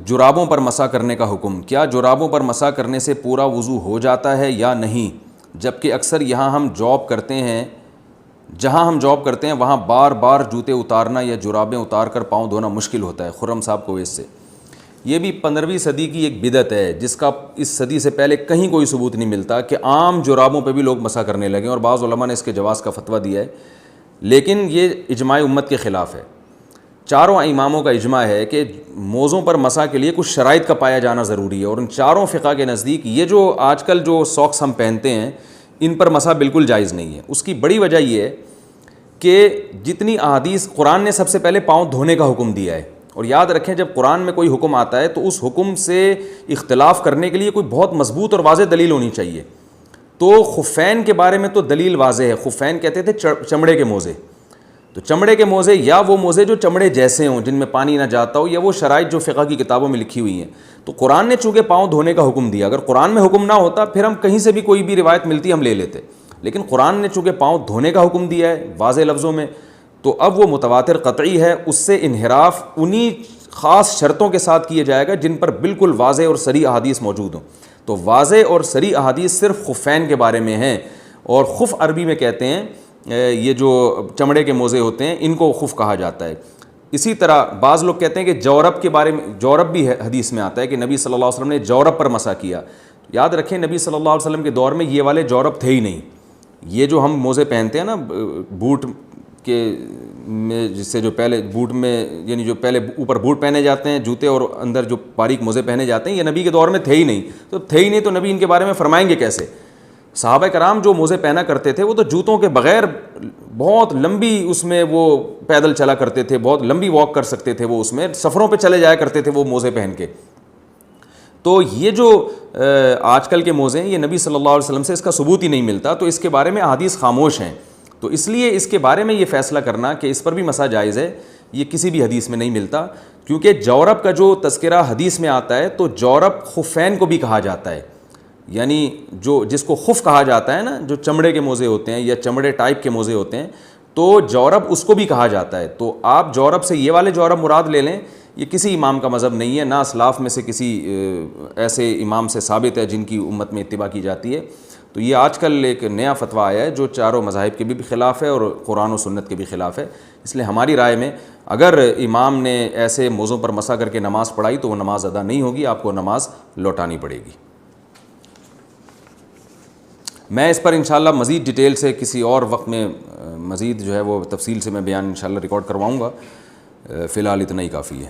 جرابوں پر مسح کرنے کا حکم، کیا جرابوں پر مسح کرنے سے پورا وضو ہو جاتا ہے یا نہیں؟ جبکہ اکثر جہاں ہم جاب کرتے ہیں وہاں بار بار جوتے اتارنا یا جرابیں اتار کر پاؤں دھونا مشکل ہوتا ہے۔ خرم صاحب کویت سے۔ یہ بھی 15ویں صدی کی ایک بدعت ہے جس کا اس صدی سے پہلے کہیں کوئی ثبوت نہیں ملتا کہ عام جرابوں پہ بھی لوگ مسح کرنے لگیں، اور بعض علماء نے اس کے جواز کا فتویٰ دیا ہے، لیکن یہ اجماع امت کے خلاف ہے۔ چاروں اماموں کا اجماع ہے کہ موزوں پر مسح کے لیے کچھ شرائط کا پایا جانا ضروری ہے، اور ان چاروں فقہ کے نزدیک یہ جو آج کل جو ساکس ہم پہنتے ہیں ان پر مسح بالکل جائز نہیں ہے۔ اس کی بڑی وجہ یہ ہے کہ جتنی احادیث، قرآن نے سب سے پہلے پاؤں دھونے کا حکم دیا ہے، اور یاد رکھیں جب قرآن میں کوئی حکم آتا ہے تو اس حکم سے اختلاف کرنے کے لیے کوئی بہت مضبوط اور واضح دلیل ہونی چاہیے۔ تو خفین کے بارے میں تو دلیل واضح ہے، خفین کہتے تھے چمڑے کے موزے، تو چمڑے کے موزے یا وہ موزے جو چمڑے جیسے ہوں جن میں پانی نہ جاتا ہو، یا وہ شرائط جو فقہ کی کتابوں میں لکھی ہوئی ہیں۔ تو قرآن نے چونکہ پاؤں دھونے کا حکم دیا، اگر قرآن میں حکم نہ ہوتا پھر ہم کہیں سے بھی کوئی بھی روایت ملتی ہم لے لیتے، لیکن قرآن نے چونکہ پاؤں دھونے کا حکم دیا ہے واضح لفظوں میں، تو اب وہ متواتر قطعی ہے، اس سے انحراف انہی خاص شرطوں کے ساتھ کیا جائے گا جن پر بالکل واضح اور صریح احادیث موجود ہوں۔ تو واضح اور صریح احادیث صرف خفین کے بارے میں ہیں، اور خف عربی میں کہتے ہیں یہ جو چمڑے کے موزے ہوتے ہیں ان کو خف کہا جاتا ہے۔ اسی طرح بعض لوگ کہتے ہیں کہ جورب کے بارے میں، جورب بھی حدیث میں آتا ہے کہ نبی صلی اللہ علیہ وسلم نے جورب پر مسح کیا۔ یاد رکھیں نبی صلی اللہ علیہ وسلم کے دور میں یہ والے جورب تھے ہی نہیں، یہ جو ہم موزے پہنتے ہیں نا بوٹ کے میں، جس سے جو پہلے بوٹ میں یعنی جو پہلے اوپر بوٹ پہنے جاتے ہیں جوتے اور اندر جو باریک موزے پہنے جاتے ہیں، یہ نبی کے دور میں تھے ہی نہیں، تو نبی ان کے بارے میں فرمائیں گے کیسے؟ صحابہ کرام جو موزے پہنا کرتے تھے وہ تو جوتوں کے بغیر بہت لمبی اس میں وہ پیدل چلا کرتے تھے، بہت لمبی واک کر سکتے تھے، وہ اس میں سفروں پہ چلے جایا کرتے تھے وہ موزے پہن کے۔ تو یہ جو آج کل کے موزے ہیں یہ نبی صلی اللہ علیہ وسلم سے اس کا ثبوت ہی نہیں ملتا، تو اس کے بارے میں احادیث خاموش ہیں، تو اس لیے اس کے بارے میں یہ فیصلہ کرنا کہ اس پر بھی مسح جائز ہے یہ کسی بھی حدیث میں نہیں ملتا، کیونکہ جورب کا جو تذکرہ حدیث میں آتا ہے تو جورب خفین کو بھی کہا جاتا ہے، یعنی جو جس کو خف کہا جاتا ہے نا، جو چمڑے کے موزے ہوتے ہیں یا چمڑے ٹائپ کے موزے ہوتے ہیں، تو جورب اس کو بھی کہا جاتا ہے۔ تو آپ جورب سے یہ والے جورب مراد لے لیں، یہ کسی امام کا مذہب نہیں ہے، نہ اسلاف میں سے کسی ایسے امام سے ثابت ہے جن کی امت میں اتباع کی جاتی ہے۔ تو یہ آج کل ایک نیا فتویٰ آیا ہے جو چاروں مذاہب کے بھی خلاف ہے اور قرآن و سنت کے بھی خلاف ہے، اس لیے ہماری رائے میں اگر امام نے ایسے موزوں پر مسح کر کے نماز پڑھائی تو وہ نماز ادا نہیں ہوگی، آپ کو نماز لوٹانی پڑے گی۔ میں اس پر انشاءاللہ مزید ڈیٹیل سے کسی اور وقت میں مزید جو ہے وہ تفصیل سے میں بیان انشاءاللہ ریکارڈ کرواؤں گا، فی الحال اتنا ہی کافی ہے۔